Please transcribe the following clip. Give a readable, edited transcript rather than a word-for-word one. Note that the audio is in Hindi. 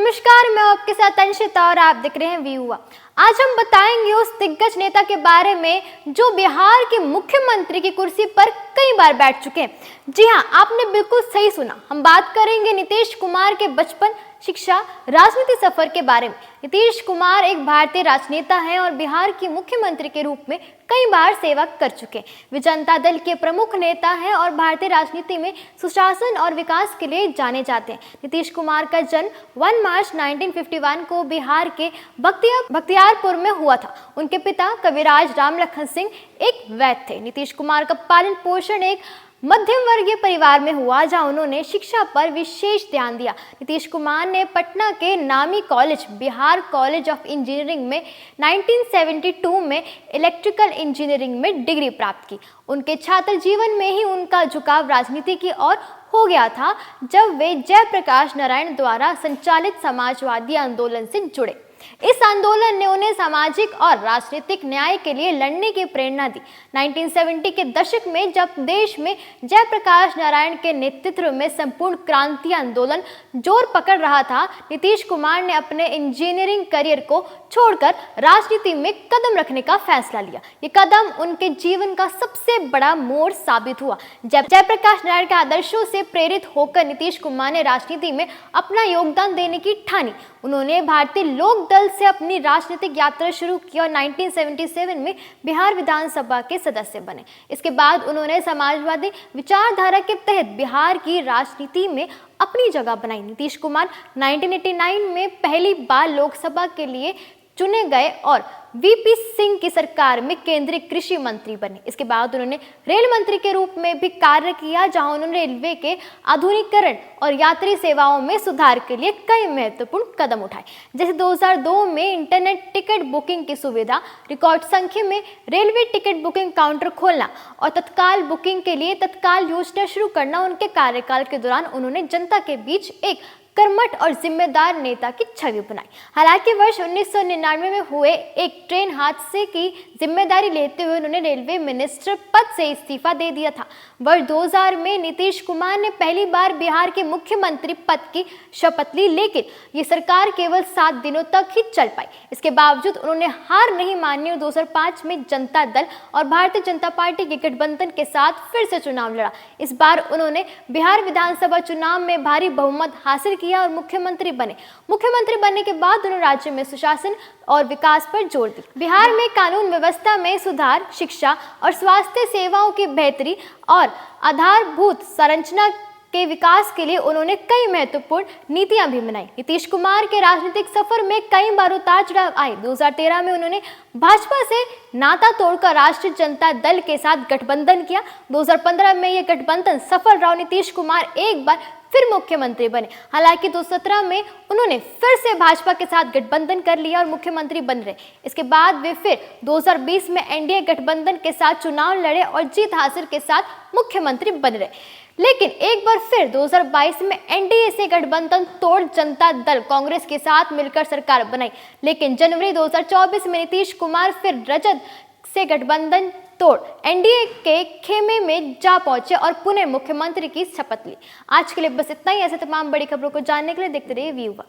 नमस्कार, मैं आपके साथ अंशिता और आप देख रहे हैं व्यूआ। आज हम बताएंगे उस दिग्गज नेता के बारे में जो बिहार के मुख्यमंत्री की कुर्सी पर कई बार बैठ चुके हैं। जी हाँ, आपने बिल्कुल सही सुना। हम बात करेंगे नीतीश कुमार के बचपन, शिक्षा, राजनीति सफर के बारे में। नीतीश कुमार एक भारतीय राजनेता हैं और बिहार के मुख्यमंत्री के रूप में कई बार सेवा कर चुके हैं। वे जनता दल के प्रमुख नेता हैं और भारतीय राजनीति में सुशासन और विकास के लिए जाने जाते हैं। नीतीश कुमार का जन्म 1 मार्च 1951 को बिहार के बख्तियारपुर में हुआ था। उनके पिता कविराज राम लखन सिंह एक वैद्य थे। नीतीश कुमार का पालन पोषण एक मध्यम वर्गीय परिवार में हुआ, जहां उन्होंने शिक्षा पर विशेष ध्यान दिया। नीतीश कुमार ने पटना के नामी college Bihar college of engineering में 1972 में इलेक्ट्रिकल इंजीनियरिंग में डिग्री प्राप्त की। उनके छात्र जीवन में ही उनका झुकाव राजनीति की ओर हो गया था, जब वे जयप्रकाश नारायण द्वारा संचालित समाजवादी आंदोलन से जुड़े। इस आंदोलन ने उन्हें सामाजिक और राजनीतिक न्याय के लिए लड़ने की प्रेरणा दी। 1970 के दशक में जब देश में जयप्रकाश नारायण के नेतृत्व में संपूर्ण क्रांति आंदोलन जोर पकड़ रहा था, नीतीश कुमार ने अपने इंजीनियरिंग करियर को छोड़कर राजनीति में कदम रखने का फैसला लिया। ये कदम उनके जीवन का सबसे बड़ा मोड़ साबित हुआ। जब जयप्रकाश नारायण के आदर्शों से प्रेरित होकर नीतीश कुमार ने राजनीति में अपना योगदान देने की ठानी। उन्होंने भारतीय लोक दल से अपनी राजनीतिक यात्रा शुरू की और 1977 में बिहार विधानसभा के सदस्य बने। इसके बाद उन्होंने समाजवादी विचारधारा के तहत बिहार की राजनीति में अपनी जगह बनाई। नीतीश कुमार 1989 में पहली बार लोकसभा के लिए चुने गए और वीपी सिंह की सरकार में केंद्रीय कृषि मंत्री बने। इसके बाद उन्होंने रेल मंत्री के रूप में भी कार्य किया, जहां उन्होंने रेलवे के आधुनिकीकरण और यात्री सेवाओं में सुधार के लिए कई महत्वपूर्ण कदम उठाए, जैसे 2002 में इंटरनेट टिकट बुकिंग की सुविधा, रिकॉर्ड संख्या में रेलवे टिकट बुकिंग काउंटर खोलना और तत्काल बुकिंग के लिए तत्काल योजना शुरू करना। उनके कार्यकाल के दौरान उन्होंने जनता के बीच एक कर्मठ और जिम्मेदार नेता की छवि बनाई। हालांकि वर्ष 1999 में हुए एक ट्रेन हादसे की जिम्मेदारी लेते हुए उन्होंने रेलवे मिनिस्टर पद से इस्तीफा दे दिया था। वर्ष 2000 में नीतीश कुमार ने पहली बार बिहार के मुख्यमंत्री पद की शपथ ली, लेकिन ये सरकार केवल 7 दिनों तक ही चल पाई। इसके बावजूद उन्होंने हार नहीं मानी और 2005 में जनता दल और भारतीय जनता पार्टी के गठबंधन के साथ फिर से चुनाव लड़ा। इस बार उन्होंने बिहार विधानसभा चुनाव में भारी बहुमत हासिल किया और मुख्यमंत्री बने। मुख्यमंत्री बनने के बाद उन्होंने राज्य में सुशासन और विकास पर जोर दिया। बिहार में कानून व्यवस्था में सुधार, शिक्षा और स्वास्थ्य सेवाओं की बेहतरी और आधारभूत संरचना के विकास के लिए उन्होंने कई महत्वपूर्ण नीतियां भी बनाई। नीतीश कुमार के राजनीतिक सफर में कई बार उतार चढ़ाव आए। 2013 में उन्होंने भाजपा से नाता तोड़कर राष्ट्रीय जनता दल के साथ गठबंधन किया। 2015 में यह गठबंधन सफल रहा। नीतीश कुमार एक बार फिर मुख्यमंत्री बने। हालांकि 2017 में उन्होंने फिर से भाजपा के साथ गठबंधन कर लिया और मुख्यमंत्री बन रहे। इसके बाद वे फिर 2020 में एनडीए गठबंधन के साथ चुनाव लड़े और जीत हासिल के साथ मुख्यमंत्री बन रहे। लेकिन एक बार फिर 2022 में एनडीए से गठबंधन तोड़ जनता दल कांग्रेस के साथ मिलकर सरकार बनाई। लेकिन जनवरी 2024 में नीतीश कुमार फिर रजत से गठबंधन तोड़ एनडीए के खेमे में जा पहुंचे और पुनः मुख्यमंत्री की शपथ ली। आज के लिए बस इतना ही। ऐसे तमाम बड़ी खबरों को जानने के लिए देखते रहिए व्यूआ।